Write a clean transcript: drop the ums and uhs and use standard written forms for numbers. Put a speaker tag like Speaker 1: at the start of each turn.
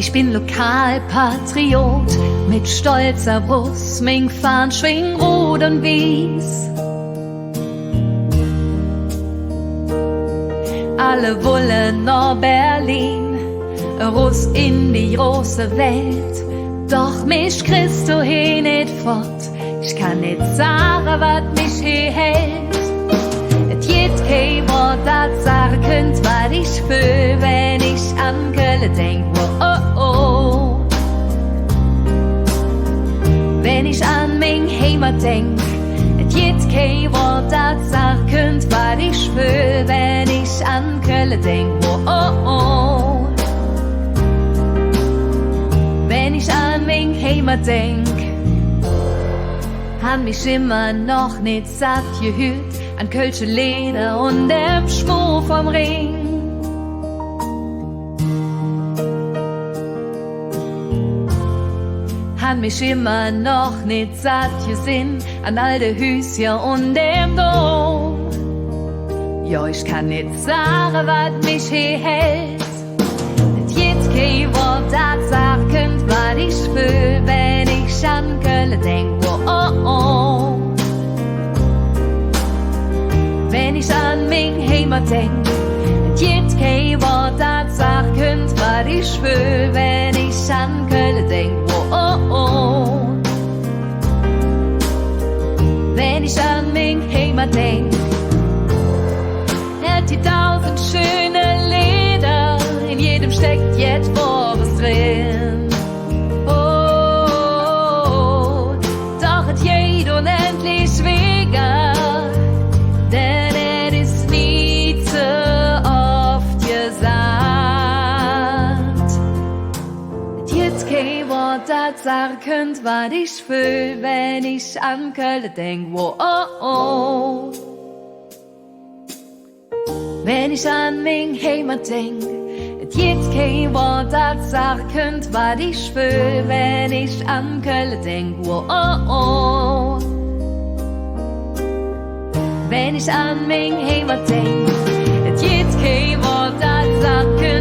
Speaker 1: Ich bin Lokalpatriot, mit stolzer Brust, mein Fahnen schwing rot und weiß. Alle wollen nach Berlin, raus in die große Welt. Doch mich kriegst du hier nicht fort, ich kann nicht sagen, was mich hier hält. Et jitt kei, wo dat sagen könnt, was ich fühl, wenn ich an Köln denk, oh oh. Wenn ich an mein Heimat denk, et jitt kei, wo dat sagen könnt, was ich fühl, wenn ich an Köln denk, oh oh. Wenn ich an mein Heimat denk, han mich immer noch nicht satt gehüt an kölsche Leder und dem Schmuck vom Ring. Han mich immer noch nicht satt gesinn an alte Hüschen und dem Dom. Ja, ich kann nicht sagen, was mich hier hält. Et jitt kei, wo dat sagen könnt, was ich fühl, wenn ich an Köln denk, oh oh. Wenn ich an mein Heimat denk, et jitt kei, wo dat sagen könnt, was ich fühl, wenn ich an Köln denk, oh oh. Wenn ich an mein Heimat denk, die 1000 schöne Lieder, in jedem steckt jetzt was drin. Oh, doch hat jed unendlich Wege, denn es ist nie zu oft gesagt. Jitt kei, wo dat sagen könnt, was ich fühl, wenn ich an Köln denk, oh oh. Wenn ich an mein Heimat denk, et jitt kei, wo dat sagen könnt, was ich fühl, wenn ich an Köln denk, oh oh. Wenn ich an mein Heimat denk, et jitt kei, wo dat sagen könnt,